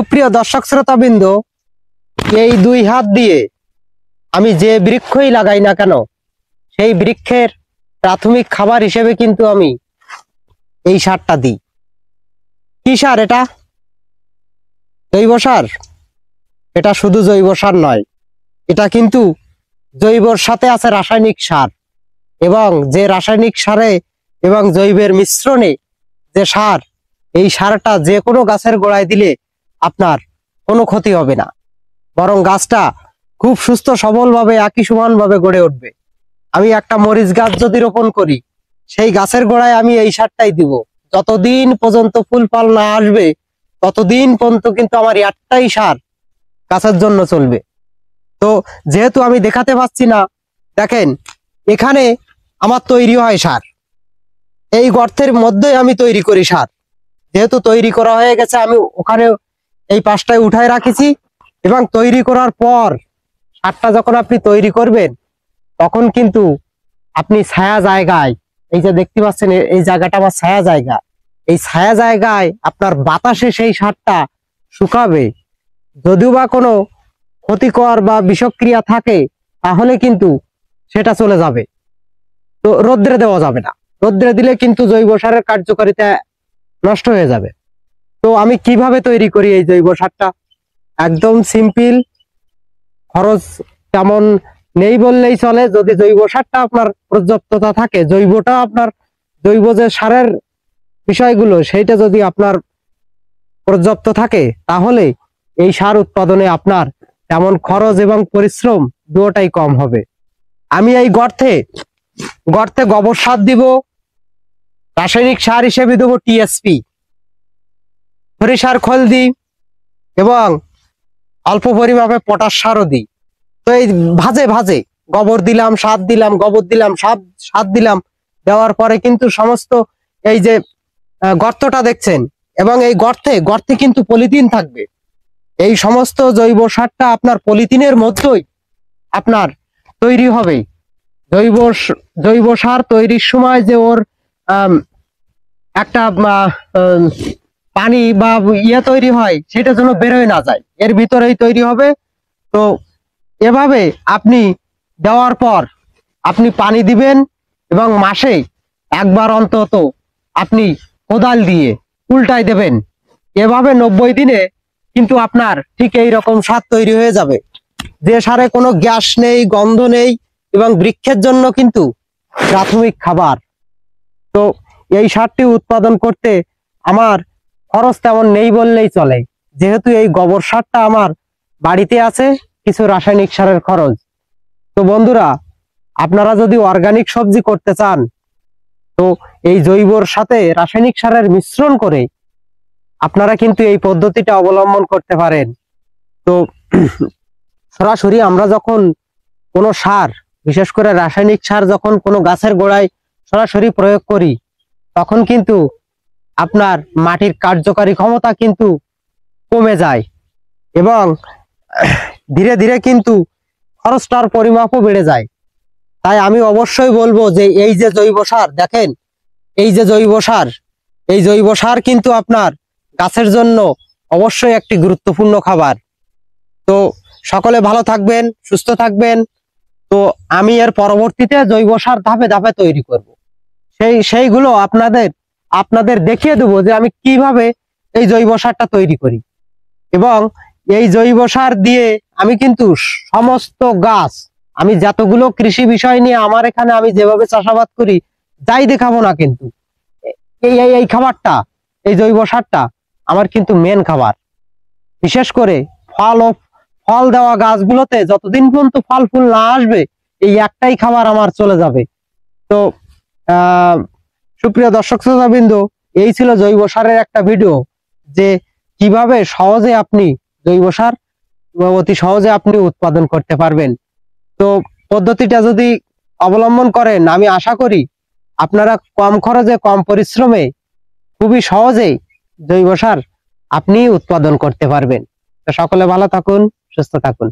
সুপ্রিয় দর্শক শ্রোতাবৃন্দ, এই দুই হাত দিয়ে আমি যে বৃক্ষই লাগাই না কেন সেই বৃক্ষের প্রাথমিক খাবার হিসেবে কিন্তু আমি এই সারটা দিই। কি সার এটা? জৈব সার। এটা শুধু জৈব সার নয়, এটা কিন্তু জৈবর সাথে আছে রাসায়নিক সার, এবং যে রাসায়নিক সারে এবং জৈবের মিশ্রণে যে সার, এই সারটা যে কোনো গাছের গোড়ায় দিলে আপনার কোনো ক্ষতি হবে না, বরং গাছটা খুব সুস্থ সবলভাবে একই সমানভাবে গড়ে উঠবে। আমি একটা মরিচ গাছ যদি রোপণ করি, সেই গাছের গোড়ায় আমি এই সারটাই দিব। যতদিন পর্যন্ত ফুল ফল না আসবে ততদিন পর্যন্ত কিন্তু আমার একটাই সার গাছের জন্য চলবে। তো যেহেতু আমি দেখাতে পাচ্ছি না, দেখেন এখানে আমার তৈরি হয় সার, এই গর্তের মধ্যেই আমি তৈরি করি সার। যেহেতু তৈরি করা হয়ে গেছে, আমি ওখানে এই পাশটায় উঠায় রাখেছি, এবং তৈরি করার পর সারটা যখন আপনি তৈরি করবেন তখন কিন্তু আপনি ছায়া জায়গায়, এই যে দেখতে পাচ্ছেন এই জায়গাটা আমার ছায়া জায়গা, এই ছায়া জায়গায় আপনার বাতাসে সেই সারটা শুকাবে। যদিও বা কোনো ক্ষতিকর বা বিষক্রিয়া থাকে তাহলে কিন্তু সেটা চলে যাবে। তো রোদ্রে দেওয়া যাবে না, রোদ্রে দিলে কিন্তু জৈব সারের কার্যকারিতা নষ্ট হয়ে যাবে। তো আমি কিভাবে তৈরি করি এই জৈব সারটা? একদম সিম্পল, খরচ তেমন নেই বললেই চলে। যদি জৈব সারটা আপনার পর্যাপ্ততা থাকে, জৈবটা আপনার জৈব যে সারের বিষয়গুলো সেইটা যদি আপনার পর্যাপ্ত থাকে, তাহলে এই সার উৎপাদনে আপনার তেমন খরচ এবং পরিশ্রম দুটোটাই কম হবে। আমি এই গর্তে গোবর সার দিব, রাসায়নিক সার হিসেবে দেবো টিএসপি, সরিষার খোল দিই, এবং অল্প পরিমাণে পটাশ সারও দিই। তো এই ভাজে ভাজে গোবর দিলাম, সার দিলাম, গোবর দিলাম, সার দিলাম, দেওয়ার পরে কিন্তু সমস্ত এই যে গর্তটা দেখছেন, এবং এই গর্তে কিন্তু পলিথিন থাকবে। এই সমস্ত জৈব সারটা আপনার পলিথিনের মধ্যেই আপনার তৈরি হবে। জৈব সার তৈরির সময় যে ওর একটা পানি বা তৈরি হয়, সেটা যেন বেরোয় না যায়, এর ভিতরেই তৈরি হবে। তো এভাবে আপনি দেওয়ার পর আপনি পানি দিবেন, এবং মাসে একবার অন্তত আপনি কোদাল দিয়ে উল্টাই দেবেন। এভাবে 90 দিনে কিন্তু আপনার ঠিক এই রকম সার তৈরি হয়ে যাবে, যে সারে কোনো গ্যাস নেই, গন্ধ নেই, এবং বৃক্ষের জন্য কিন্তু প্রাথমিক খাবার। তো এই সারটি উৎপাদন করতে আমার খরচ তেমন নেই বললেই চলে, যেহেতু এই গোবর সারটা আমার বাড়িতে আছে, কিছু রাসায়নিক সারের খরচ। তো বন্ধুরা, আপনারা যদি অর্গানিক সবজি করতে চান, তো এই জৈবর সাথে রাসায়নিক সারের মিশ্রণ করে আপনারা কিন্তু এই পদ্ধতিটা অবলম্বন করতে পারেন। তো সরাসরি আমরা যখন কোনো সার, বিশেষ করে রাসায়নিক সার যখন কোনো গাছের গোড়ায় সরাসরি প্রয়োগ করি, তখন কিন্তু আপনার মাটির কার্যকারী ক্ষমতা কিন্তু কমে যায়, এবং ধীরে ধীরে কিন্তু খরচটার পরিমাপও বেড়ে যায়। তাই আমি অবশ্যই বলবো যে এই যে জৈব সার দেখেন, এই যে জৈব সার, এই জৈব সার কিন্তু আপনার গাছের জন্য অবশ্যই একটি গুরুত্বপূর্ণ খাবার। তো সকলে ভালো থাকবেন, সুস্থ থাকবেন। তো আমি এর পরবর্তীতে জৈব সার ধাপে ধাপে তৈরি করব, সেইগুলো আপনাদের দেখিয়ে দেবো যে আমি কিভাবে এই জৈব সারটা তৈরি করি। এবং এই জৈব সার দিয়ে আমি কিন্তু সমস্ত গাছ, আমি যতগুলো কৃষি বিষয় নিয়ে আমার এখানে আমি যেভাবে চাষাবাদ করি, যাই দেখাবো না, কিন্তু এই খাবারটা, এই জৈব সারটা আমার কিন্তু মেন খাবার। বিশেষ করে ফল দেওয়া গাছগুলোতে যতদিন পর্যন্ত ফল ফুল না আসবে, এই একটাই খাবার আমার চলে যাবে। তো সুপ্রিয় দর্শক শ্রোতাবৃন্দ, এই ছিল জৈব সারের একটা ভিডিও, যে কিভাবে সহজে আপনি জৈব সার অতি সহজে আপনি উৎপাদন করতে পারবেন। তো পদ্ধতিটা যদি অবলম্বন করেন, আমি আশা করি আপনারা কম খরচে, কম পরিশ্রমে, খুবই সহজেই জৈব সার আপনি উৎপাদন করতে পারবেন। তো সকলে ভালো থাকুন, সুস্থ থাকুন।